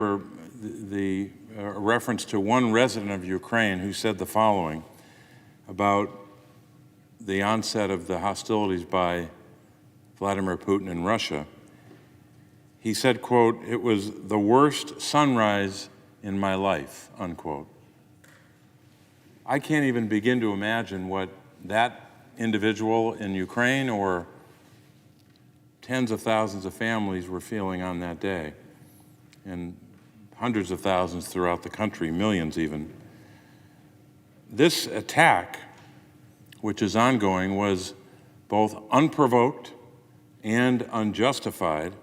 the reference to one resident of Ukraine who said the following about the onset of the hostilities by Vladimir Putin in Russia. He said, quote, "It was the worst sunrise in my life," unquote. I can't even begin to imagine what that individual in Ukraine or tens of thousands of families were feeling on that day, and hundreds of thousands throughout the country, millions even. This attack, which is ongoing, was both unprovoked and unjustified.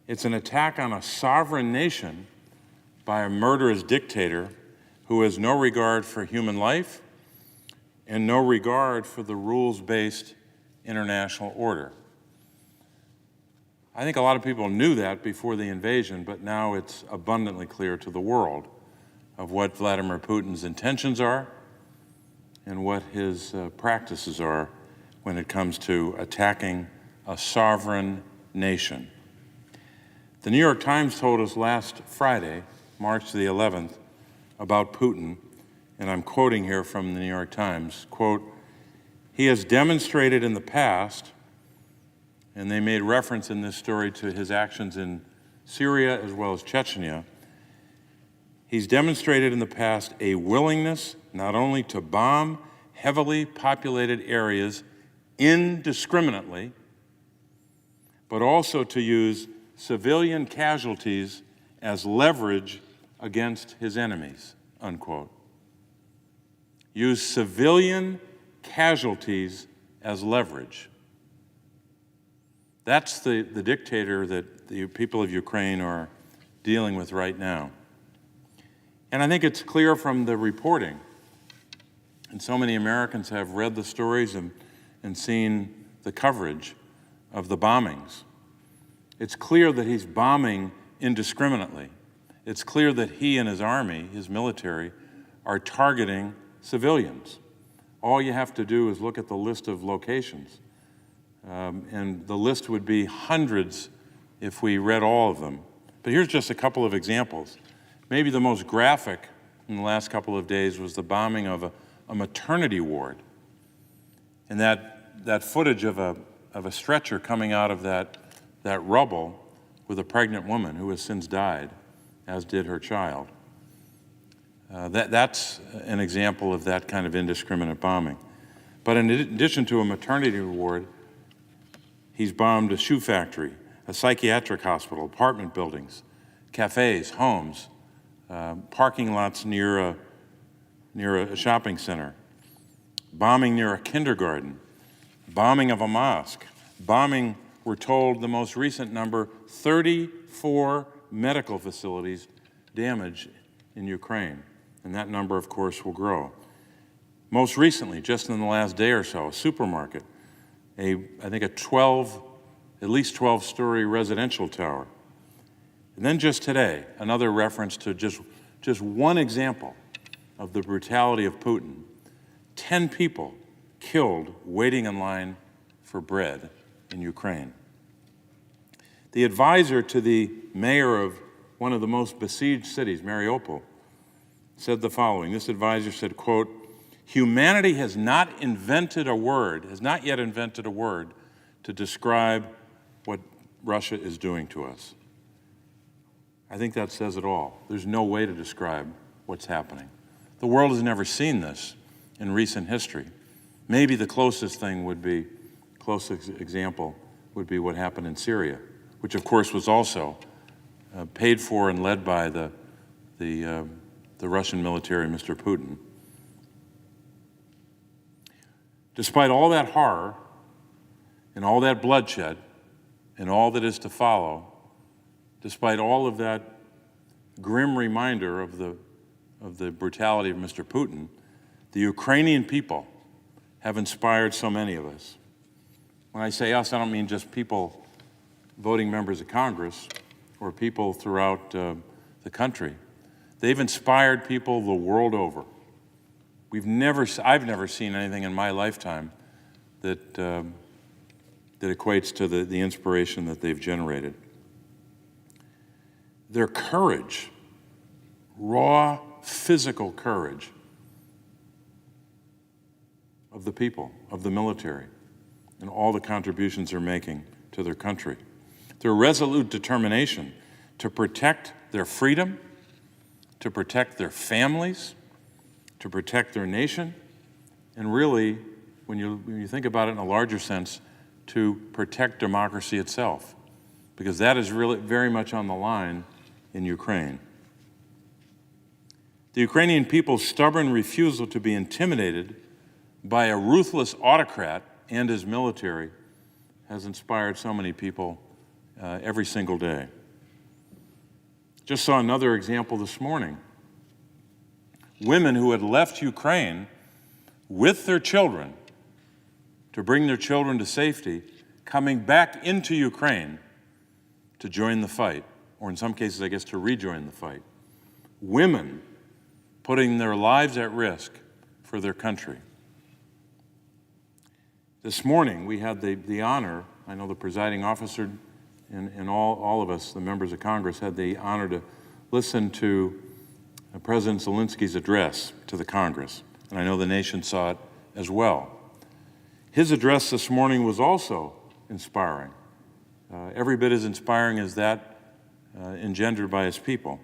It's an attack on a sovereign nation by a murderous dictator who has no regard for human life and no regard for the rules-based international order. I think a lot of people knew that before the invasion, but now it's abundantly clear to the world of what Vladimir Putin's intentions are and what his practices are when it comes to attacking a sovereign nation. The New York Times told us last Friday, March the 11th, about Putin, and I'm quoting here from the New York Times, quote, "He has demonstrated in the past," and they made reference in this story to his actions in Syria as well as Chechnya, "He's demonstrated in the past a willingness not only to bomb heavily populated areas indiscriminately, but also to use civilian casualties as leverage against his enemies," unquote. Use civilian casualties as leverage. That's the dictator that the people of Ukraine are dealing with right now. And I think it's clear from the reporting, and so many Americans have read the stories and seen the coverage of the bombings. It's clear that he's bombing indiscriminately. It's clear that he and his army, his military, are targeting civilians. All you have to do is look at the list of locations. And the list would be hundreds if we read all of them. But here's just a couple of examples. Maybe the most graphic in the last couple of days was the bombing of a maternity ward. And that footage of a stretcher coming out of that rubble with a pregnant woman who has since died, as did her child. That's an example of that kind of indiscriminate bombing. But in addition to a maternity ward, he's bombed a shoe factory, a psychiatric hospital, apartment buildings, cafes, homes, parking lots near a shopping center, bombing near a kindergarten, bombing of a mosque, bombing, we're told, the most recent number, 34 medical facilities damaged in Ukraine. And that number, of course, will grow. Most recently, just in the last day or so, a supermarket, I think at least 12-story residential tower. And then just today, another reference to just one example of the brutality of Putin. 10 people killed waiting in line for bread in Ukraine. The advisor to the mayor of one of the most besieged cities, Mariupol, said the following. This advisor said, quote, "Humanity has not yet invented a word to describe what Russia is doing to us." I think that says it all. There's no way to describe what's happening. The world has never seen this in recent history. Maybe the closest example would be what happened in Syria, which of course was also paid for and led by the Russian military, Mr. Putin. Despite all that horror and all that bloodshed and all that is to follow, despite all of that grim reminder of the brutality of Mr. Putin, the Ukrainian people have inspired so many of us. When I say us, I don't mean just people voting members of Congress or people throughout the country. They've inspired people the world over. I've never seen anything in my lifetime that equates to the inspiration that they've generated. their courage, raw physical courage of the people, of the military, and all the contributions they're making to their country. Their resolute determination to protect their freedom, to protect their families, to protect their nation, and really, when you think about it in a larger sense, to protect democracy itself, because that is really very much on the line in Ukraine. The Ukrainian people's stubborn refusal to be intimidated by a ruthless autocrat and his military has inspired so many people every single day. Just saw another example this morning. Women who had left Ukraine with their children to bring their children to safety, coming back into Ukraine to join the fight, or in some cases, I guess, to rejoin the fight. Women putting their lives at risk for their country. This morning, we had the honor, I know the presiding officer and all of us, the members of Congress, had the honor to listen to President Zelensky's address to the Congress, and I know the nation saw it as well. His address this morning was also inspiring, every bit as inspiring as that engendered by his people.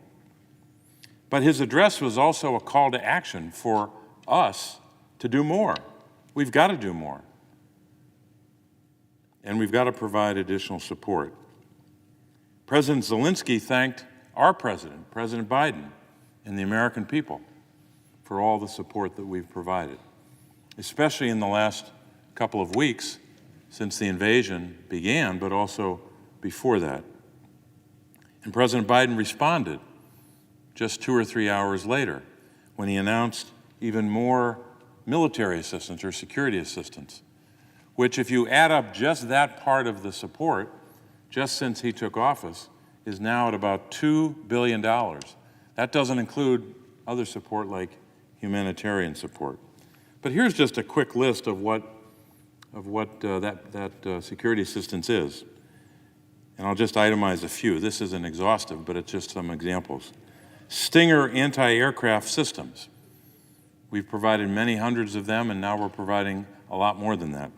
But his address was also a call to action for us to do more. We've got to do more. And we've got to provide additional support. President Zelensky thanked our president, President Biden, and the American people for all the support that we've provided, especially in the last couple of weeks since the invasion began, but also before that. And President Biden responded just 2 or 3 hours later when he announced even more military assistance or security assistance, which, if you add up just that part of the support, just since he took office, is now at about $2 billion. That doesn't include other support like humanitarian support. But here's just a quick list of what that security assistance is. And I'll just itemize a few. This isn't exhaustive, but it's just some examples. Stinger anti-aircraft systems. We've provided many hundreds of them, and now we're providing a lot more than that.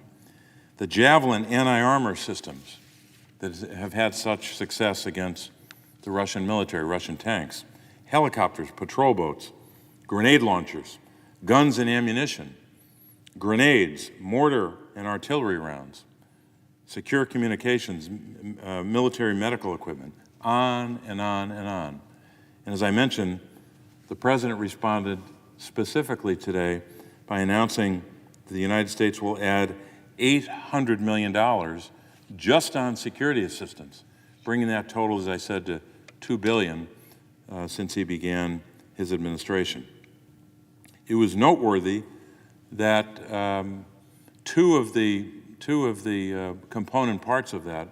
The Javelin anti-armor systems that have had such success against the Russian military, Russian tanks. Helicopters, patrol boats, grenade launchers, guns and ammunition, grenades, mortar and artillery rounds, secure communications, military medical equipment, on and on and on. And as I mentioned, the President responded specifically today by announcing that the United States will add $800 million just on security assistance, bringing that total, as I said, to $2 billion since he began his administration. It was noteworthy that two of the component parts of that,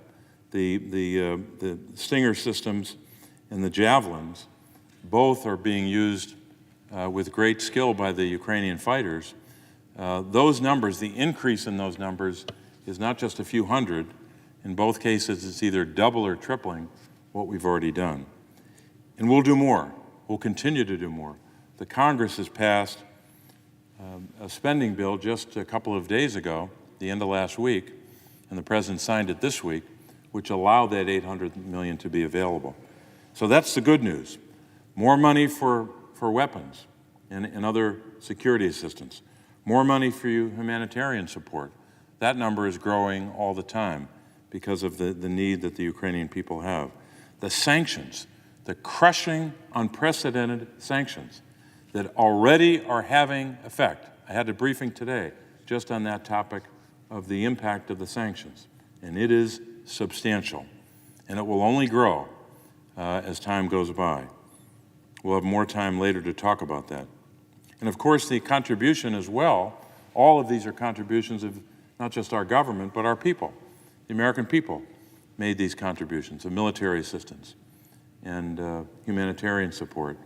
the Stinger systems and the Javelins, both are being used with great skill by the Ukrainian fighters. Those numbers, the increase in those numbers is not just a few hundred. In both cases, it's either double or tripling what we've already done. And we'll do more. We'll continue to do more. The Congress has passed a spending bill just a couple of days ago, the end of last week, and the President signed it this week, which allowed that $800 million to be available. So that's the good news. More money for weapons and other security assistance. More money for humanitarian support. That number is growing all the time because of the need that the Ukrainian people have. The sanctions, the crushing, unprecedented sanctions that already are having effect. I had a briefing today just on that topic of the impact of the sanctions, and it is substantial, and it will only grow as time goes by. We'll have more time later to talk about that. And of course, the contribution as well, all of these are contributions of not just our government, but our people. The American people made these contributions of military assistance and humanitarian support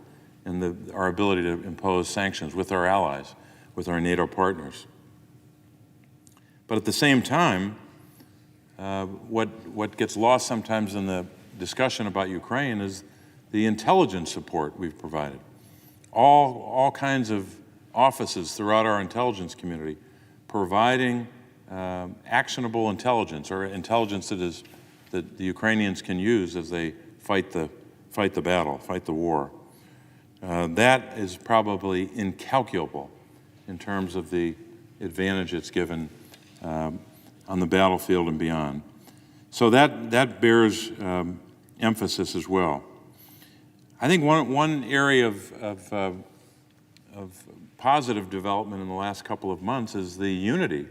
and our ability to impose sanctions with our allies, with our NATO partners. But at the same time, what gets lost sometimes in the discussion about Ukraine is the intelligence support we've provided, all kinds of offices throughout our intelligence community providing actionable intelligence, or intelligence that the Ukrainians can use as they fight the battle, fight the war. That is probably incalculable in terms of the advantage it's given on the battlefield and beyond. So that bears emphasis as well. I think one area of positive development in the last couple of months is the unity,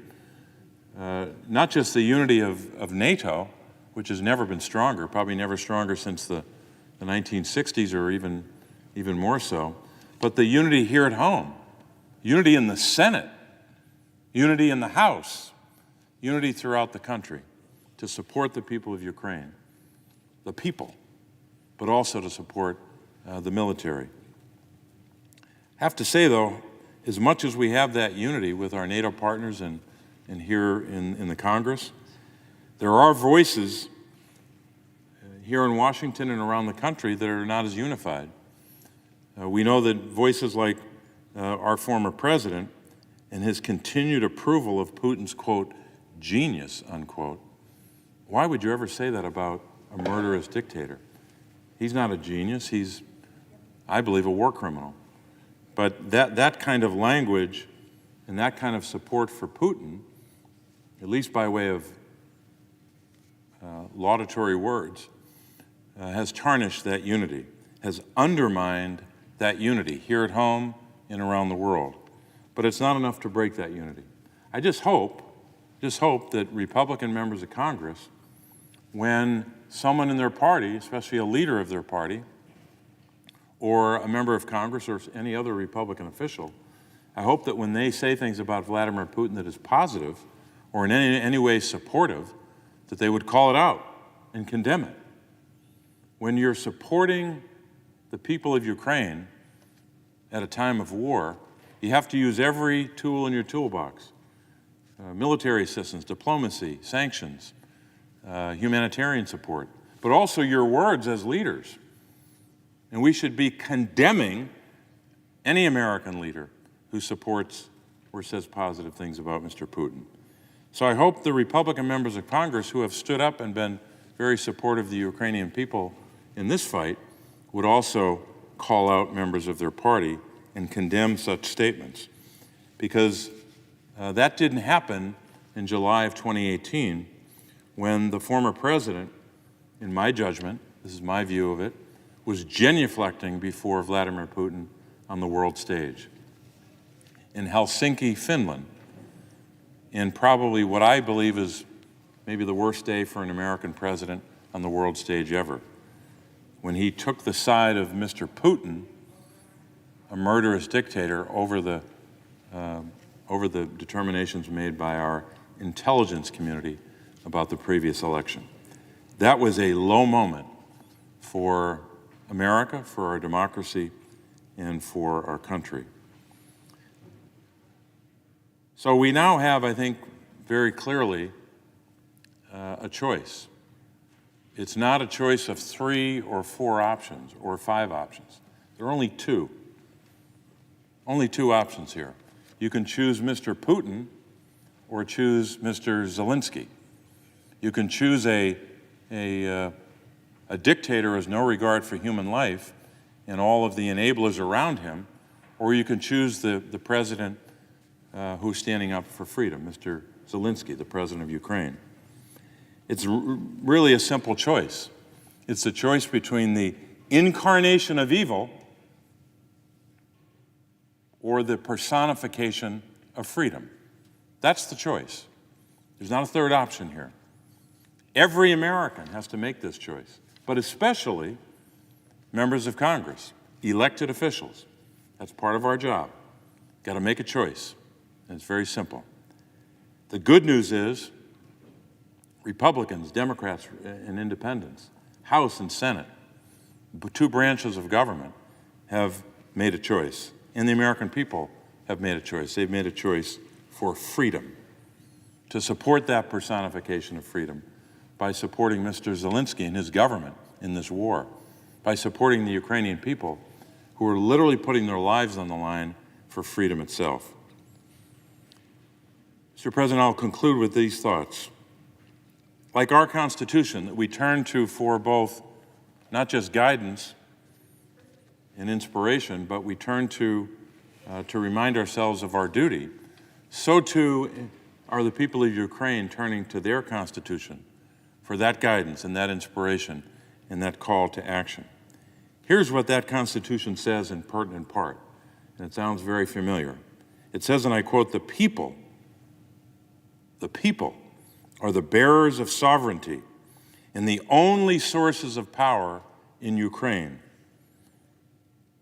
not just the unity of NATO, which has never been stronger, probably never stronger since the 1960s or even more so, but the unity here at home, unity in the Senate, unity in the House, unity throughout the country to support the people of Ukraine, the people, but also to support the military. I have to say, though, as much as we have that unity with our NATO partners and here in the Congress, there are voices here in Washington and around the country that are not as unified. We know that voices like our former president and his continued approval of Putin's, quote, genius, unquote. Why would you ever say that about a murderous dictator? He's not a genius. He's, I believe, a war criminal. But that kind of language and that kind of support for Putin, at least by way of laudatory words, has tarnished that unity, has undermined that unity here at home and around the world. But it's not enough to break that unity. I just hope that Republican members of Congress, when someone in their party, especially a leader of their party, or a member of Congress or any other Republican official, I hope that when they say things about Vladimir Putin that is positive or in any way supportive, that they would call it out and condemn it. When you're supporting the people of Ukraine at a time of war, you have to use every tool in your toolbox. Military assistance, diplomacy, sanctions, humanitarian support, but also your words as leaders. And we should be condemning any American leader who supports or says positive things about Mr. Putin. So I hope the Republican members of Congress who have stood up and been very supportive of the Ukrainian people in this fight would also call out members of their party and condemn such statements. Because that didn't happen in July of 2018 when the former president, in my judgment, this is my view of it, was genuflecting before Vladimir Putin on the world stage. In Helsinki, Finland, in probably what I believe is maybe the worst day for an American president on the world stage ever, when he took the side of Mr. Putin, a murderous dictator, over the determinations made by our intelligence community about the previous election. That was a low moment for America, for our democracy, and for our country. So we now have, I think, very clearly a choice. It's not a choice of 3 or 4 options or 5 options. There are only 2. Only 2 options here. You can choose Mr. Putin or choose Mr. Zelensky. You can choose a dictator who has no regard for human life and all of the enablers around him, or you can choose the president who's standing up for freedom, Mr. Zelensky, the president of Ukraine. It's really a simple choice. It's a choice between the incarnation of evil or the personification of freedom. That's the choice. There's not a third option here. Every American has to make this choice, but especially members of Congress, elected officials. That's part of our job. Got to make a choice, and it's very simple. The good news is Republicans, Democrats, and Independents, House and Senate, 2 branches of government, have made a choice, and the American people have made a choice. They've made a choice for freedom, to support that personification of freedom by supporting Mr. Zelensky and his government in this war, by supporting the Ukrainian people who are literally putting their lives on the line for freedom itself. Mr. President, I'll conclude with these thoughts. Like our Constitution that we turn to for both not just guidance and inspiration, but we turn to remind ourselves of our duty, so too are the people of Ukraine turning to their Constitution for that guidance and that inspiration and that call to action. Here's what that Constitution says in pertinent part, and it sounds very familiar. It says, and I quote, the people are the bearers of sovereignty and the only sources of power in Ukraine.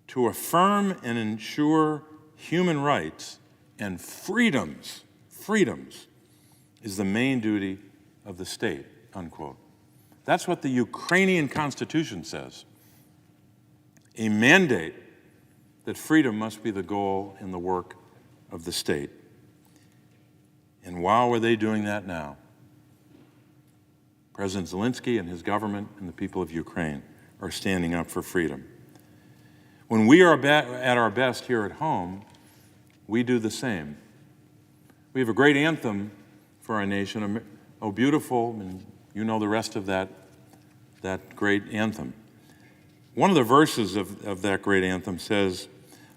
To affirm and ensure human rights and freedoms is the main duty of the state, unquote. That's what the Ukrainian Constitution says. A mandate that freedom must be the goal and the work of the state. And while are they doing that now? President Zelensky and his government and the people of Ukraine are standing up for freedom. When we are at our best here at home, we do the same. We have a great anthem for our nation, "Oh Beautiful," and you know the rest of that great anthem. One of the verses of that great anthem says,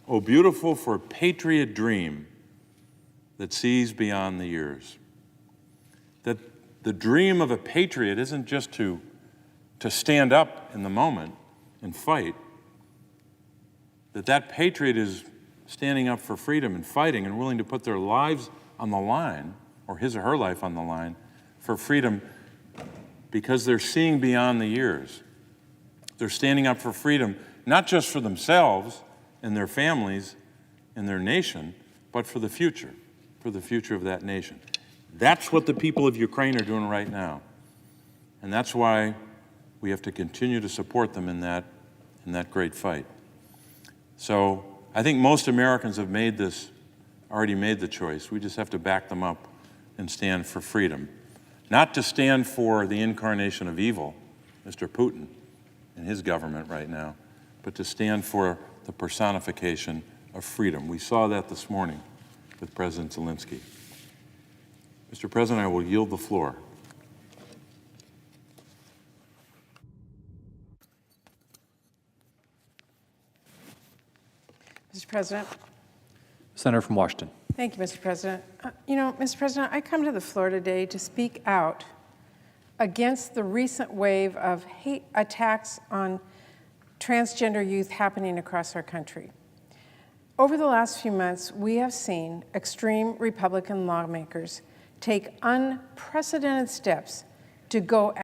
"Oh beautiful for patriot dream that sees beyond the years." That the dream of a patriot isn't just to stand up in the moment and fight, that patriot is standing up for freedom and fighting and willing to put their lives on the line, or his or her life on the line, for freedom because they're seeing beyond the years. They're standing up for freedom, not just for themselves and their families and their nation, but for the future of that nation. That's what the people of Ukraine are doing right now. And that's why we have to continue to support them in that great fight. So I think most Americans have already made the choice. We just have to back them up and stand for freedom. Not to stand for the incarnation of evil, Mr. Putin and his government right now, but to stand for the personification of freedom. We saw that this morning with President Zelensky. Mr. President, I will yield the floor. Mr. President. Senator from Washington. Thank you, Mr. President. Mr. President, I come to the floor today to speak out against the recent wave of hate attacks on transgender youth happening across our country. Over the last few months, we have seen extreme Republican lawmakers take unprecedented steps to go